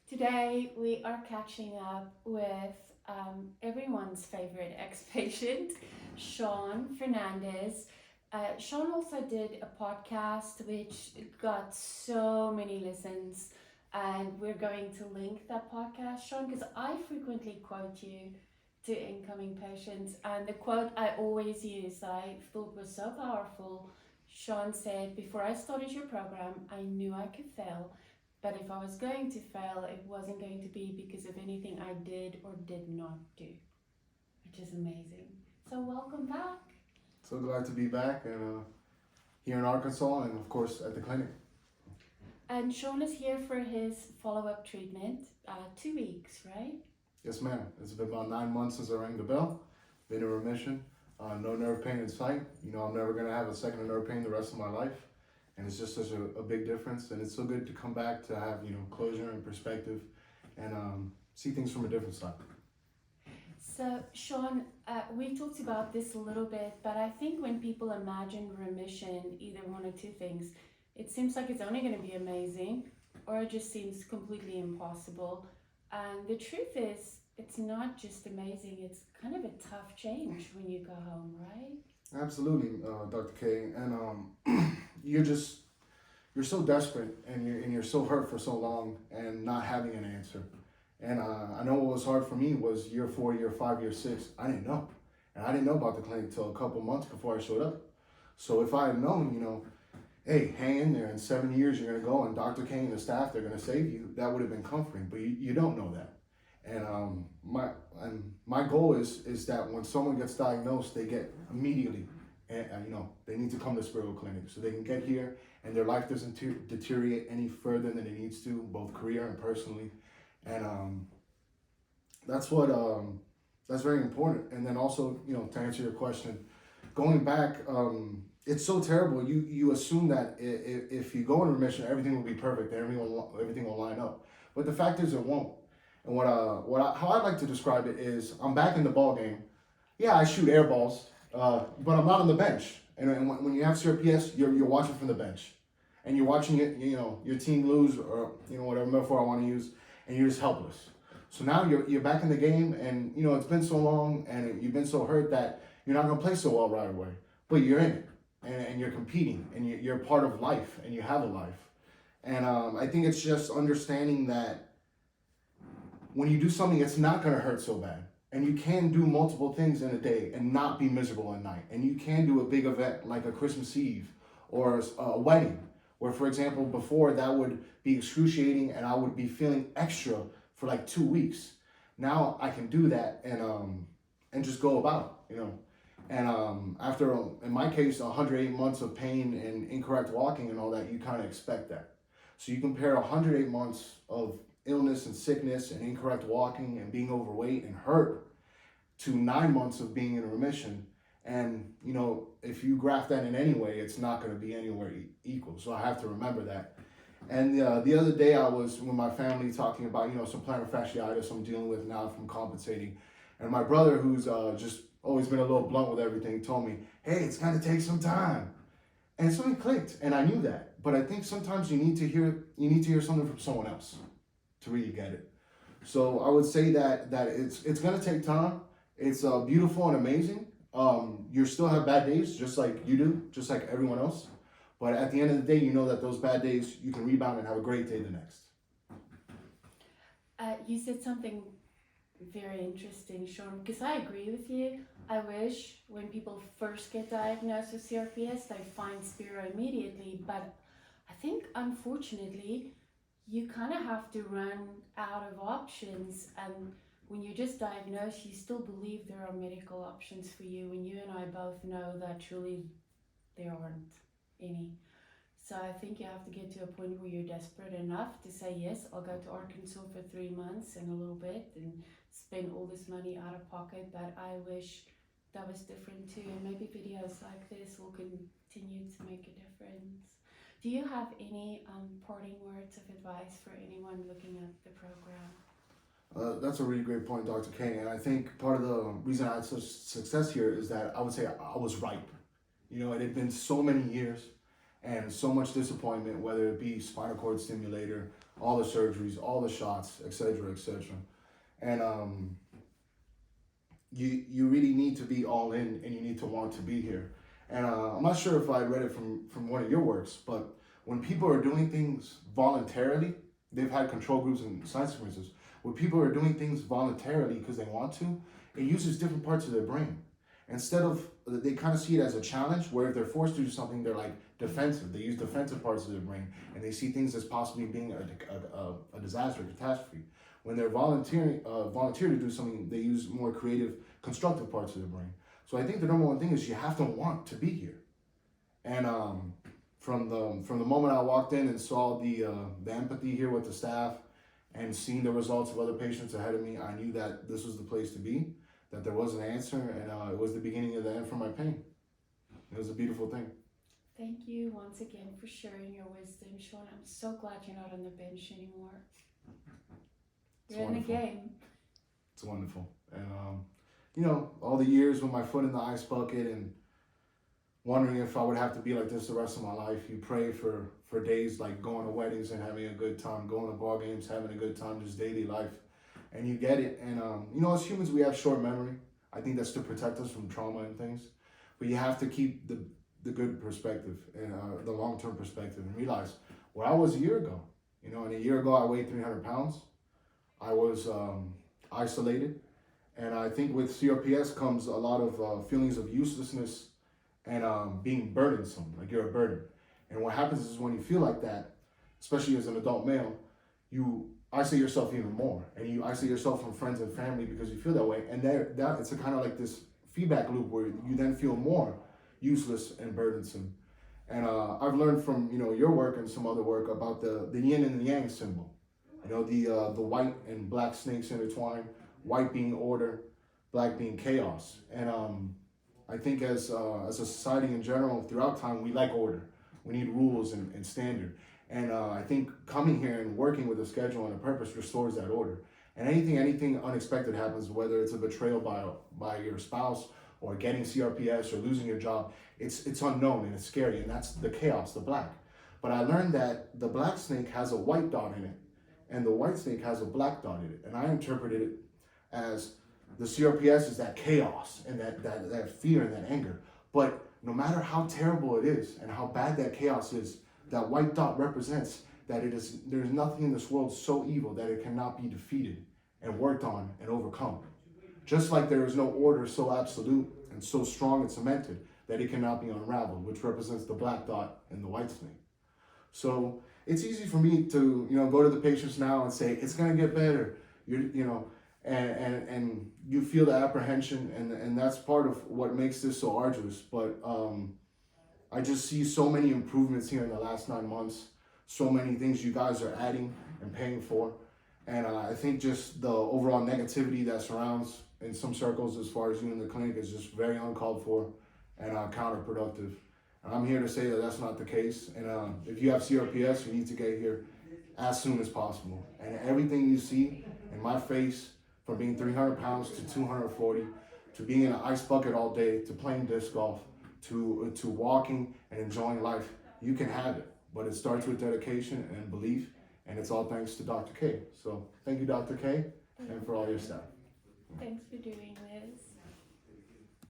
Today we are catching up with everyone's favorite ex-patient, Shawn Fernandez. Shawn also did a podcast which got so many listens, and we're going to link that podcast, Shawn, because I frequently quote you to incoming patients, and the quote I always use that I thought was so powerful. Shawn said, "Before I started your program, I knew I could fail. But if I was going to fail, it wasn't going to be because of anything I did or did not do," which is amazing. So welcome back. So glad to be back and here in Arkansas and of course at the clinic. And Shawn is here for his follow-up treatment, 2 weeks, right? Yes, ma'am. It's been about 9 months since I rang the bell. Been in remission. No nerve pain in sight. I'm never gonna have a second of nerve pain the rest of my life. And it's just such a big difference. And it's so good to come back to have, closure and perspective and see things from a different side. So, Shawn, we talked about this a little bit, but I think when people imagine remission, either one or two things. It seems like it's only going to be amazing, or it just seems completely impossible. And the truth is, it's not just amazing, it's kind of a tough change when you go home, right? Absolutely, Dr. K. And you're so desperate and you're so hurt for so long and not having an answer. And I know what was hard for me was year 4, year 5, year 6. I didn't know. And I didn't know about the clinic till a couple months before I showed up. So if I had known, hey, hang in there, in 7 years you're going to go and Dr. K and the staff, they're going to save you, that would have been comforting. But you don't know that. And my goal is that when someone gets diagnosed, they get immediately, and they need to come to Spero Clinic so they can get here and their life doesn't deteriorate any further than it needs to, both career and personally. And that's very important. And then also, to answer your question, going back, it's so terrible. You assume that if you go in remission, everything will be perfect, everything will line up. But the fact is, it won't. And how I like to describe it is, I'm back in the ball game. Yeah, I shoot air balls, but I'm not on the bench. And when you have CRPS, you're watching from the bench, and you're watching it, your team lose or whatever metaphor I want to use, and you're just helpless. So now you're back in the game, and it's been so long, and you've been so hurt that you're not gonna play so well right away. But you're in it, and you're competing, and you're part of life, and you have a life. And I think it's just understanding that when you do something, it's not gonna hurt so bad. And you can do multiple things in a day and not be miserable at night. And you can do a big event like a Christmas Eve or a wedding, where, for example, before that would be excruciating and I would be feeling extra for like 2 weeks. Now I can do that and just go about, And after, in my case, 108 months of pain and incorrect walking and all that, you kind of expect that. So you compare 108 months of illness and sickness and incorrect walking and being overweight and hurt to 9 months of being in remission. And, if you graph that in any way, it's not going to be anywhere equal. So I have to remember that. And the other day I was with my family talking about, some plantar fasciitis I'm dealing with now from compensating. And my brother, who's just always been a little blunt with everything, told me, hey, it's going to take some time. And something clicked, and I knew that. But I think sometimes you need to hear something from someone else to really get it. So I would say that it's going to take time. It's beautiful and amazing. You still have bad days, just like you do, just like everyone else. But at the end of the day, you know that those bad days, you can rebound and have a great day the next. You said something very interesting, Shawn, because I agree with you. I wish when people first get diagnosed with CRPS, they find Spero immediately. But I think, unfortunately, you kind of have to run out of options. And when you're just diagnosed, you still believe there are medical options for you, when you and I both know that truly there aren't any. So I think you have to get to a point where you're desperate enough to say, yes, I'll go to Arkansas for 3 months and a little bit and spend all this money out of pocket. But I wish that was different too. And maybe videos like this will continue to make a difference. Do you have any parting words of advice for anyone looking at the program? That's a really great point, Dr. K. And I think part of the reason I had such success here is that I would say I was ripe. It had been so many years and so much disappointment, whether it be spinal cord stimulator, all the surgeries, all the shots, etc., etc. And you really need to be all in, and you need to want to be here. And I'm not sure if I read it from one of your works, but when people are doing things voluntarily, they've had control groups and science experiences. When people are doing things voluntarily because they want to, it uses different parts of their brain. Instead of, they kind of see it as a challenge, where if they're forced to do something, they're like defensive. They use defensive parts of their brain, and they see things as possibly being a disaster, a catastrophe. When they're volunteer to do something, they use more creative, constructive parts of their brain. So I think the number one thing is you have to want to be here. And from the moment I walked in and saw the empathy here with the staff, and seeing the results of other patients ahead of me, I knew that this was the place to be, that there was an answer, and it was the beginning of the end for my pain. It was a beautiful thing. Thank you once again for sharing your wisdom, Shawn. I'm so glad you're not on the bench anymore. You're in the game. It's wonderful. And, all the years with my foot in the ice bucket and wondering if I would have to be like this the rest of my life. You pray for days like going to weddings and having a good time, going to ball games, having a good time, just daily life. And you get it. And, as humans, we have short memory. I think that's to protect us from trauma and things. But you have to keep the good perspective and the long-term perspective, and realize where I was a year ago. And a year ago I weighed 300 pounds. I was isolated. And I think with CRPS comes a lot of feelings of uselessness and being burdensome, like you're a burden. And what happens is when you feel like that, especially as an adult male, you isolate yourself even more. And you isolate yourself from friends and family because you feel that way. And that it's a kind of like this feedback loop where you then feel more useless and burdensome. And I've learned from your work and some other work about the yin and the yang symbol. The white and black snakes intertwined, white being order, black being chaos. And I think as a society in general, throughout time, we like order. We need rules and standard. And I think coming here and working with a schedule and a purpose restores that order. And anything unexpected happens, whether it's a betrayal by your spouse or getting CRPS or losing your job, it's unknown and it's scary, and that's the chaos, the black. But I learned that the black snake has a white dot in it, and the white snake has a black dot in it. And I interpreted it as the CRPS is that chaos and that fear and that anger. But no matter how terrible it is and how bad that chaos is, that white dot represents that there's nothing in this world so evil that it cannot be defeated and worked on and overcome. Just like there is no order so absolute and so strong and cemented that it cannot be unraveled, which represents the black dot and the white snake. So it's easy for me to go to the patients now and say it's gonna get better, and you feel the apprehension, and that's part of what makes this so arduous. But I just see so many improvements here in the last 9 months, so many things you guys are adding and paying for. And I think just the overall negativity that surrounds in some circles as far as you in the clinic is just very uncalled for and counterproductive. And I'm here to say that that's not the case. And if you have CRPS, you need to get here as soon as possible. And everything you see in my face, from being 300 pounds to 240, to being in an ice bucket all day, to playing disc golf, to walking and enjoying life, you can have it. But it starts with dedication and belief, and it's all thanks to Dr. K. So thank you, Dr. K, and for all your staff. Thanks for doing this.